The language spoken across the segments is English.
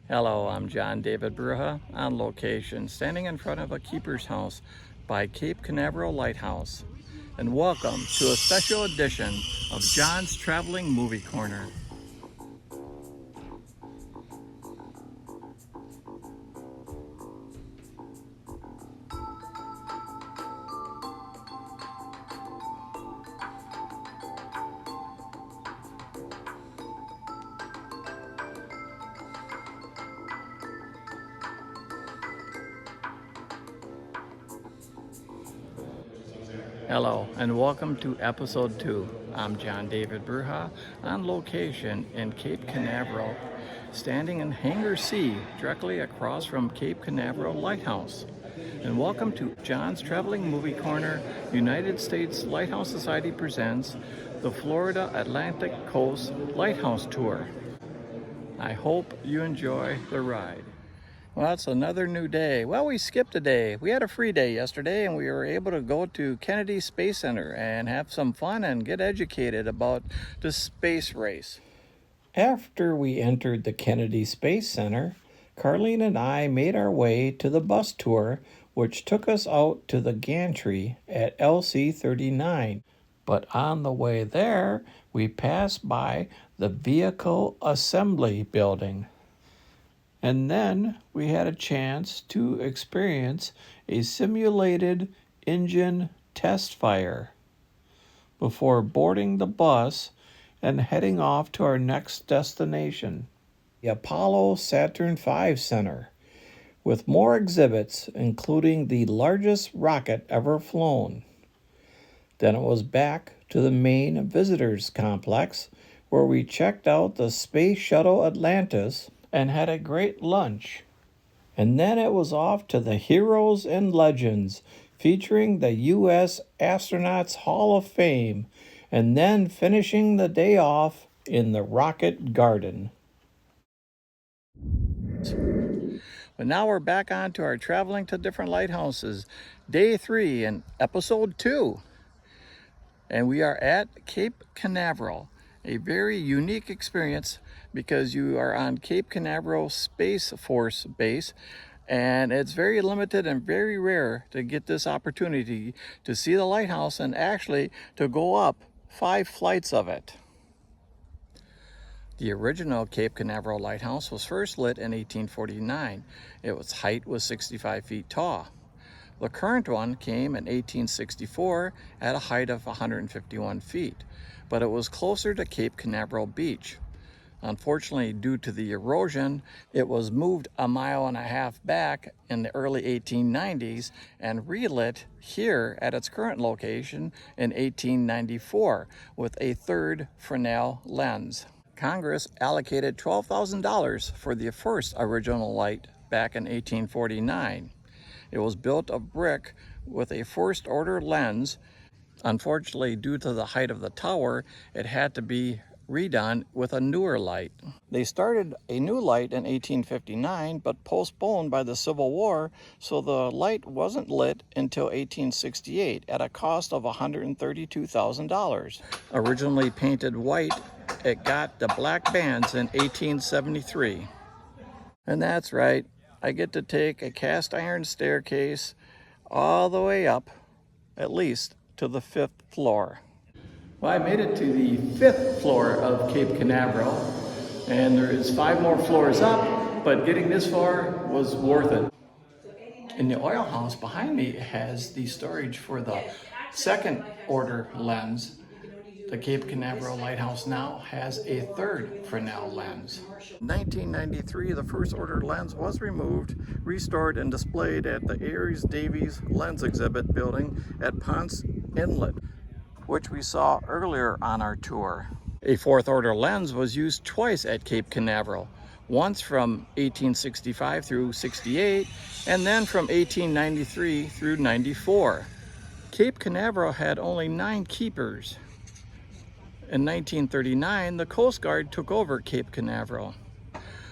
Hello, I'm John David Bruja on location, standing in front of a keeper's house by Cape Canaveral Lighthouse. And welcome to a special edition of John's Traveling Movie Corner. Hello and welcome to episode 2. I'm John David Bruja on location in Cape Canaveral, standing in Hangar C directly across from Cape Canaveral Lighthouse. And welcome to John's Traveling Movie Corner. United States Lighthouse Society presents the Florida Atlantic Coast Lighthouse Tour. I hope you enjoy the ride. Well, it's another new day. Well, we skipped a day. We had a free day yesterday and we were able to go to Kennedy Space Center and have some fun and get educated about the space race. After we entered the Kennedy Space Center, Carlene and I made our way to the bus tour, which took us out to the gantry at LC-39. But on the way there, we passed by the Vehicle Assembly Building. And then we had a chance to experience a simulated engine test fire before boarding the bus and heading off to our next destination, the Apollo Saturn V Center, with more exhibits, including the largest rocket ever flown. Then it was back to the main visitors complex, where we checked out the Space Shuttle Atlantis and had a great lunch. And then it was off to the Heroes and Legends, featuring the U.S. Astronauts Hall of Fame, and then finishing the day off in the Rocket Garden. But now we're back on to our traveling to different lighthouses, day 3 and episode 2. And we are at Cape Canaveral, a very unique experience because you are on Cape Canaveral Space Force Base, and it's very limited and very rare to get this opportunity to see the lighthouse and actually to go up 5 flights of it. The original Cape Canaveral Lighthouse was first lit in 1849. Its height was 65 feet tall. The current one came in 1864 at a height of 151 feet, but it was closer to Cape Canaveral Beach. Unfortunately, due to the erosion, it was moved 1.5 miles back in the early 1890s and relit here at its current location in 1894 with a third Fresnel lens. Congress allocated $12,000 for the first original light back in 1849. It was built of brick with a first-order lens. Unfortunately, due to the height of the tower, it had to be redone with a newer light. They started a new light in 1859, but postponed by the Civil War, so the light wasn't lit until 1868 at a cost of $132,000. Originally painted white, it got the black bands in 1873. And that's right, I get to take a cast iron staircase all the way up, at least to the 5th floor. Well, I made it to the 5th floor of Cape Canaveral, and there is 5 more floors up, but getting this far was worth it. And the oil house behind me has the storage for the second order lens. The Cape Canaveral Lighthouse now has a third Fresnel lens. In 1993, the first order lens was removed, restored, and displayed at the Aries Davies Lens Exhibit building at Ponce Inlet, which we saw earlier on our tour. A fourth order lens was used twice at Cape Canaveral, once from 1865 through 68, and then from 1893 through 94. Cape Canaveral had only 9 keepers. In 1939, the Coast Guard took over Cape Canaveral.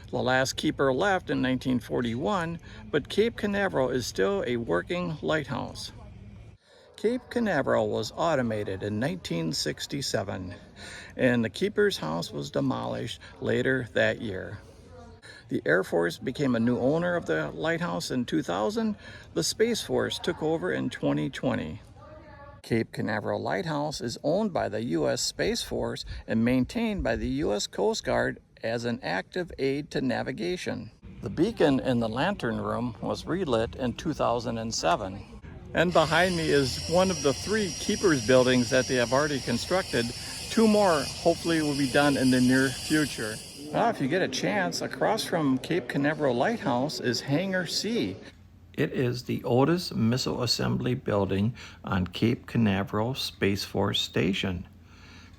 The last keeper left in 1941, but Cape Canaveral is still a working lighthouse. Cape Canaveral was automated in 1967, and the keeper's house was demolished later that year. The Air Force became a new owner of the lighthouse in 2000. The Space Force took over in 2020. Cape Canaveral Lighthouse is owned by the U.S. Space Force and maintained by the U.S. Coast Guard as an active aid to navigation. The beacon in the lantern room was relit in 2007. And behind me is one of the 3 keepers buildings that they have already constructed. 2 more hopefully will be done in the near future. If you get a chance, across from Cape Canaveral Lighthouse is Hangar C. It is the oldest missile assembly building on Cape Canaveral Space Force Station.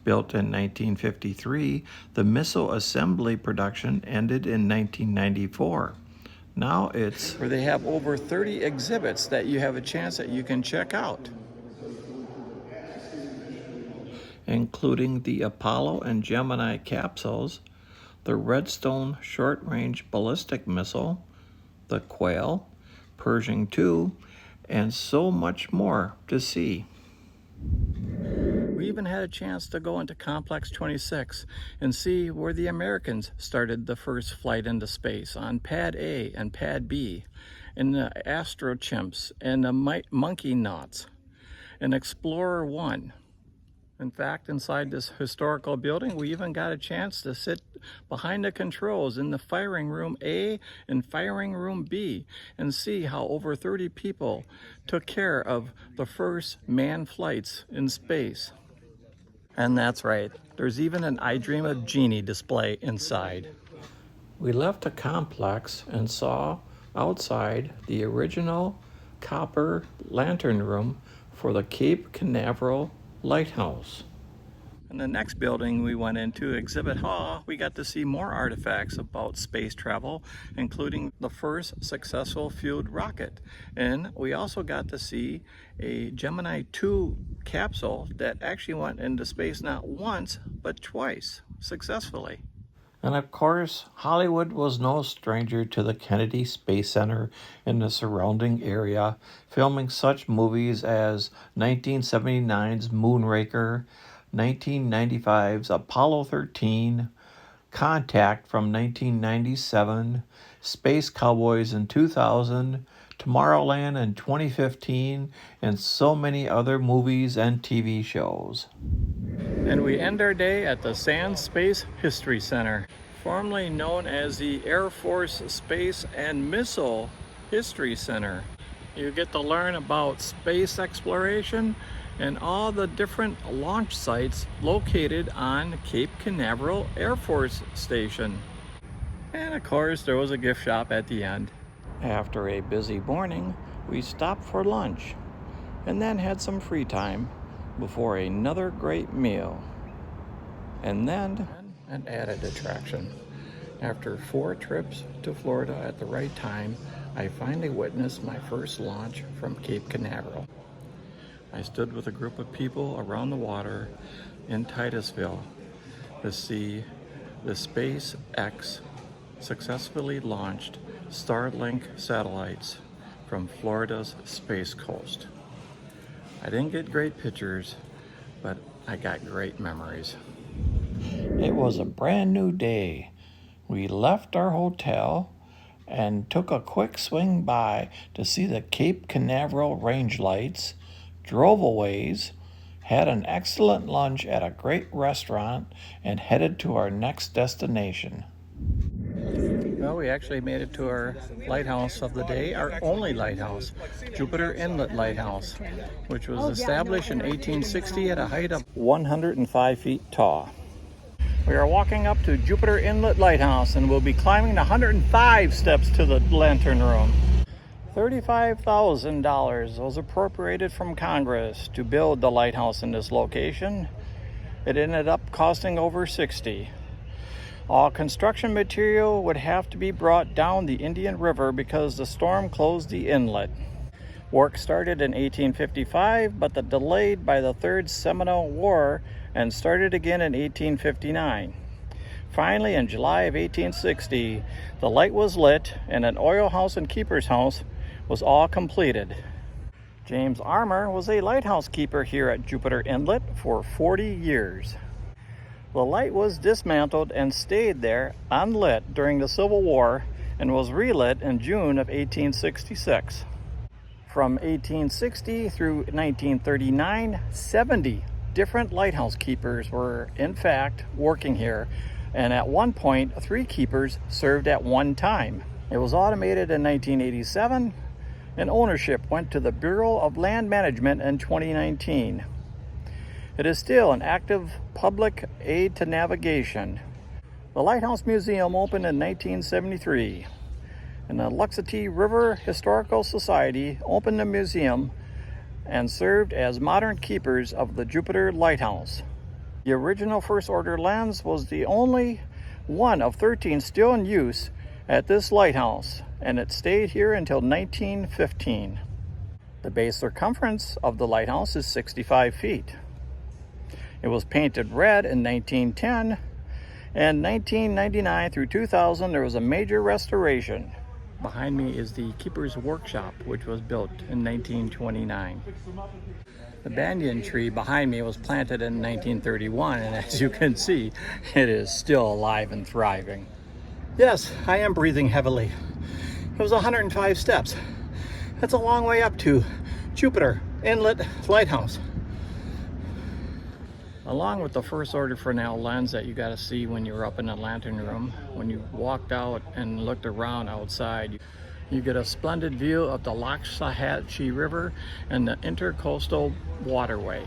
Built in 1953, the missile assembly production ended in 1994. Now it's where they have over 30 exhibits that you have a chance that you can check out, including the Apollo and Gemini capsules, the Redstone short-range ballistic missile, the Quail, Pershing II, and so much more to see. We even had a chance to go into Complex 26 and see where the Americans started the first flight into space on Pad A and Pad B, and the Astro Chimps and the Monkey Knots, and Explorer 1. In fact, inside this historical building, we even got a chance to sit behind the controls in the firing room A and firing room B and see how over 30 people took care of the first manned flights in space. And that's right, there's even an I Dream of Jeannie display inside. We left the complex and saw outside the original copper lantern room for the Cape Canaveral Lighthouse. In the next building we went into, Exhibit Hall, we got to see more artifacts about space travel, including the first successful fueled rocket. And we also got to see a Gemini 2 capsule that actually went into space not once, but twice, successfully. And of course, Hollywood was no stranger to the Kennedy Space Center and the surrounding area, filming such movies as 1979's Moonraker, 1995's Apollo 13, Contact from 1997, Space Cowboys in 2000, Tomorrowland in 2015, and so many other movies and TV shows. And we end our day at the Sands Space History Center, formerly known as the Air Force Space and Missile History Center. You get to learn about space exploration and all the different launch sites located on Cape Canaveral Air Force Station. And of course, there was a gift shop at the end. After a busy morning, we stopped for lunch and then had some free time before another great meal. And then an added attraction. After 4 trips to Florida at the right time, I finally witnessed my first launch from Cape Canaveral. I stood with a group of people around the water in Titusville to see the SpaceX successfully launched Starlink satellites from Florida's Space Coast. I didn't get great pictures, but I got great memories. It was a brand new day. We left our hotel and took a quick swing by to see the Cape Canaveral range lights, drove a ways, had an excellent lunch at a great restaurant, and headed to our next destination. Well, we actually made it to our lighthouse of the day, our only lighthouse, Jupiter Inlet Lighthouse, which was established in 1860 at a height of 105 feet tall. We are walking up to Jupiter Inlet Lighthouse and we'll be climbing the 105 steps to the lantern room. $35,000 was appropriated from Congress to build the lighthouse in this location. It ended up costing over $60,000. All construction material would have to be brought down the Indian River because the storm closed the inlet. Work started in 1855, but delayed by the Third Seminole War and started again in 1859. Finally, in July of 1860, the light was lit and an oil house and keeper's house was all completed. James Armour was a lighthouse keeper here at Jupiter Inlet for 40 years. The light was dismantled and stayed there unlit during the Civil War and was relit in June of 1866. From 1860 through 1939, 70 different lighthouse keepers were in fact working here, and at one point 3 keepers served at one time. It was automated in 1987, and ownership went to the Bureau of Land Management in 2019. It is still an active public aid to navigation. The Lighthouse Museum opened in 1973, and the Luxotee River Historical Society opened the museum and served as modern keepers of the Jupiter Lighthouse. The original first order lens was the only one of 13 still in use at this lighthouse, and it stayed here until 1915. The base circumference of the lighthouse is 65 feet. It was painted red in 1910, and 1999 through 2000 there was a major restoration. Behind me is the Keeper's Workshop, which was built in 1929. The banyan tree behind me was planted in 1931, and as you can see, it is still alive and thriving. Yes, I am breathing heavily. It was 105 steps. That's a long way up to Jupiter Inlet Lighthouse. Along with the first order Fresnel lens that you got to see when you're up in the lantern room, when you walked out and looked around outside, you get a splendid view of the Loxahatchee River and the Intercoastal Waterway.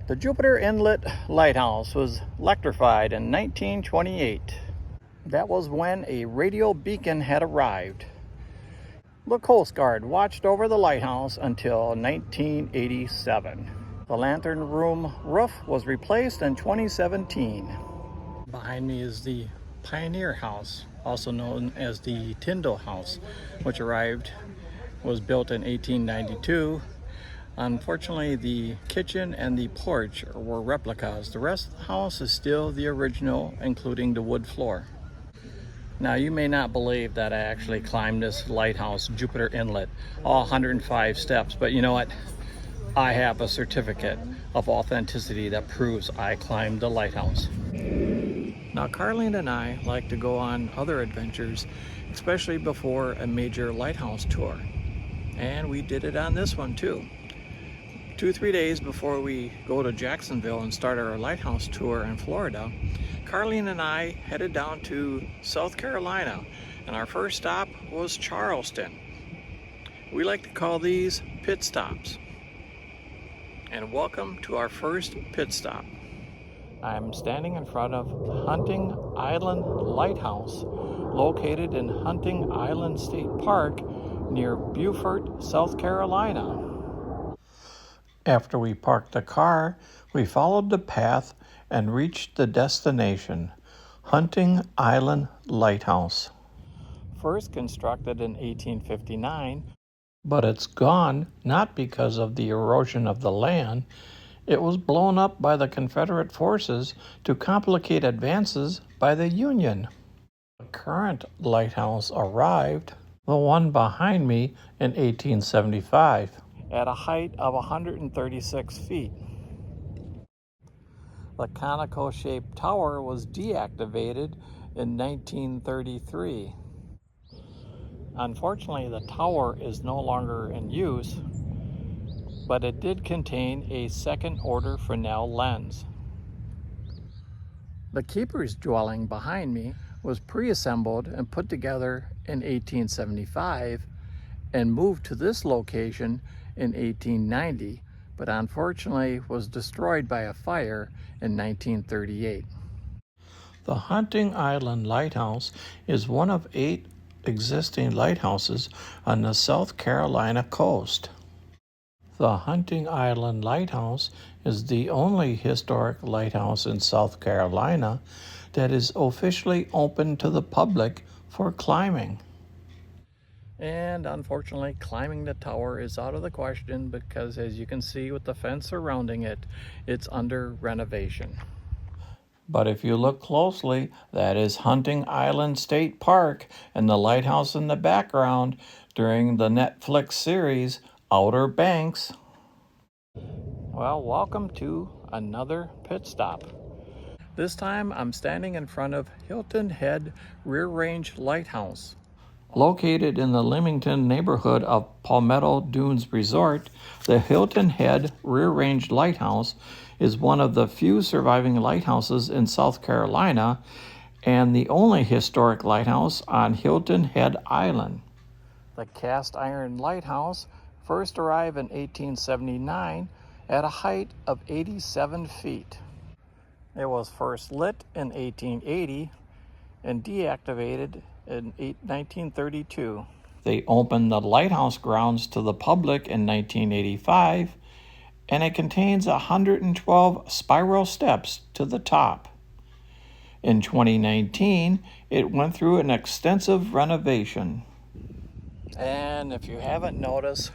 The Jupiter Inlet Lighthouse was electrified in 1928. That was when a radio beacon had arrived. The Coast Guard watched over the lighthouse until 1987. The lantern room roof was replaced in 2017. Behind me is the Pioneer House, also known as the Tyndall House, which was built in 1892. Unfortunately, the kitchen and the porch were replicas. The rest of the house is still the original, including the wood floor. Now, you may not believe that I actually climbed this lighthouse, Jupiter Inlet, all 105 steps, but you know what? I have a certificate of authenticity that proves I climbed the lighthouse. Now, Carlene and I like to go on other adventures, especially before a major lighthouse tour. And we did it on this one too. 2-3 days before we go to Jacksonville and start our lighthouse tour in Florida, Carlene and I headed down to South Carolina, and our first stop was Charleston. We like to call these pit stops. And welcome to our first pit stop. I'm standing in front of Hunting Island Lighthouse, located in Hunting Island State Park near Beaufort, South Carolina. After we parked the car, we followed the path and reached the destination, Hunting Island Lighthouse. First constructed in 1859, but it's gone not because of the erosion of the land. It was blown up by the Confederate forces to complicate advances by the Union. The current lighthouse arrived, the one behind me, in 1875, at a height of 136 feet. The conical-shaped tower was deactivated in 1933. Unfortunately, the tower is no longer in use, but it did contain a second-order Fresnel lens. The keeper's dwelling behind me was pre-assembled and put together in 1875 and moved to this location in 1890, but unfortunately was destroyed by a fire in 1938. The Hunting Island Lighthouse is one of 8 existing lighthouses on the South Carolina coast. The Hunting Island Lighthouse is the only historic lighthouse in South Carolina that is officially open to the public for climbing. And unfortunately, climbing the tower is out of the question because, as you can see with the fence surrounding it, it's under renovation. But if you look closely, that is Hunting Island State Park and the lighthouse in the background during the Netflix series Outer Banks. Well, welcome to another pit stop. This time I'm standing in front of Hilton Head Rear Range Lighthouse. Located in the Leamington neighborhood of Palmetto Dunes Resort, the Hilton Head Rear Range Lighthouse is one of the few surviving lighthouses in South Carolina and the only historic lighthouse on Hilton Head Island. The cast iron lighthouse first arrived in 1879 at a height of 87 feet. It was first lit in 1880 and deactivated in 1932. They opened the lighthouse grounds to the public in 1985, and it contains 112 spiral steps to the top. In 2019, it went through an extensive renovation. And if you haven't noticed,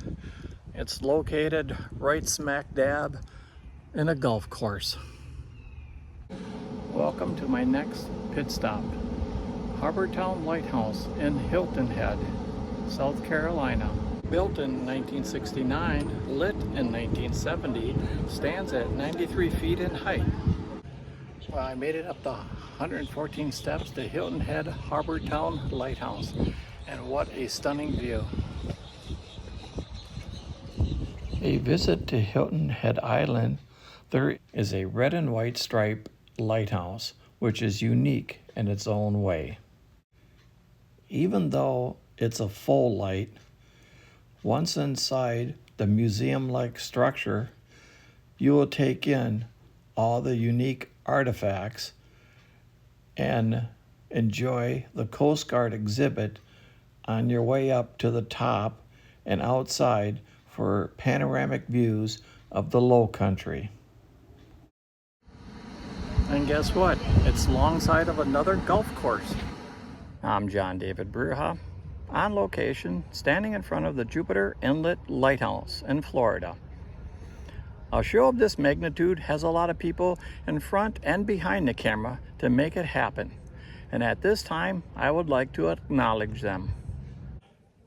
it's located right smack dab in a golf course. Welcome to my next pit stop, Harbour Town Lighthouse in Hilton Head, South Carolina. Built in 1969, lit in 1970, stands at 93 feet in height. Well, I made it up the 114 steps to Hilton Head Harbour Town Lighthouse, and what a stunning view. A visit to Hilton Head Island, there is a red and white stripe lighthouse, which is unique in its own way. Even though it's a full light, once inside the museum-like structure, you will take in all the unique artifacts and enjoy the Coast Guard exhibit on your way up to the top and outside for panoramic views of the low country. And guess what? It's alongside of another golf course. I'm John David Bruja, on location, standing in front of the Jupiter Inlet Lighthouse in Florida. A show of this magnitude has a lot of people in front and behind the camera to make it happen. And at this time, I would like to acknowledge them.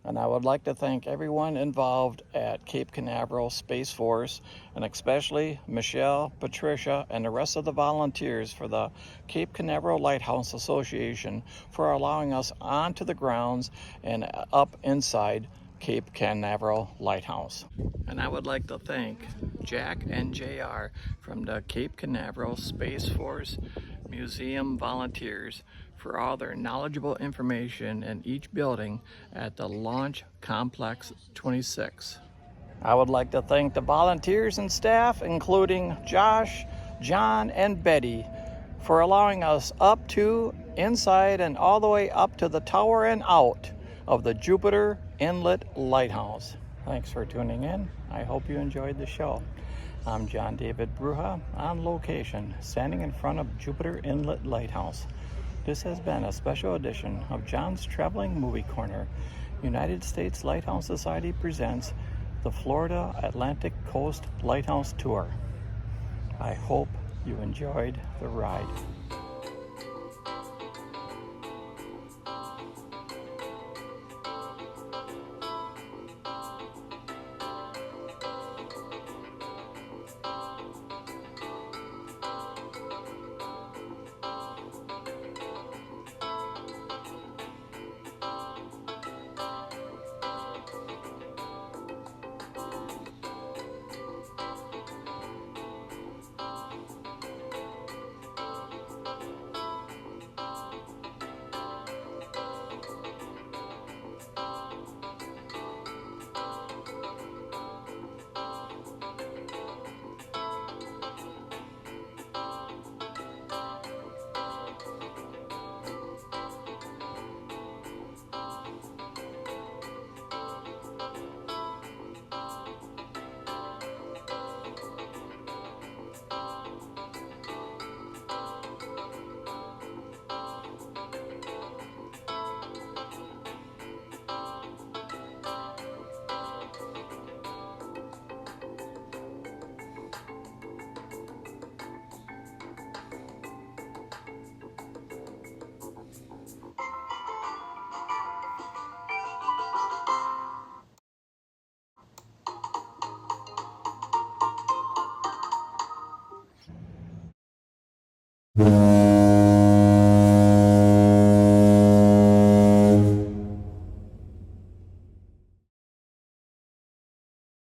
And I would like to thank everyone involved at Cape Canaveral Space Force, and especially Michelle, Patricia, and the rest of the volunteers for the Cape Canaveral Lighthouse Association for allowing us onto the grounds and up inside Cape Canaveral Lighthouse. And I would like to thank Jack and JR from the Cape Canaveral Space Force Museum volunteers for all their knowledgeable information in each building at the Launch Complex 26. I would like to thank the volunteers and staff, including Josh, John, and Betty, for allowing us up to, inside, and all the way up to the tower and out of the Jupiter Inlet Lighthouse. Thanks for tuning in. I hope you enjoyed the show. I'm John David Bruja, on location, standing in front of Jupiter Inlet Lighthouse. This has been a special edition of John's Traveling Movie Corner. United States Lighthouse Society presents the Florida Atlantic Coast Lighthouse Tour. I hope you enjoyed the ride. you.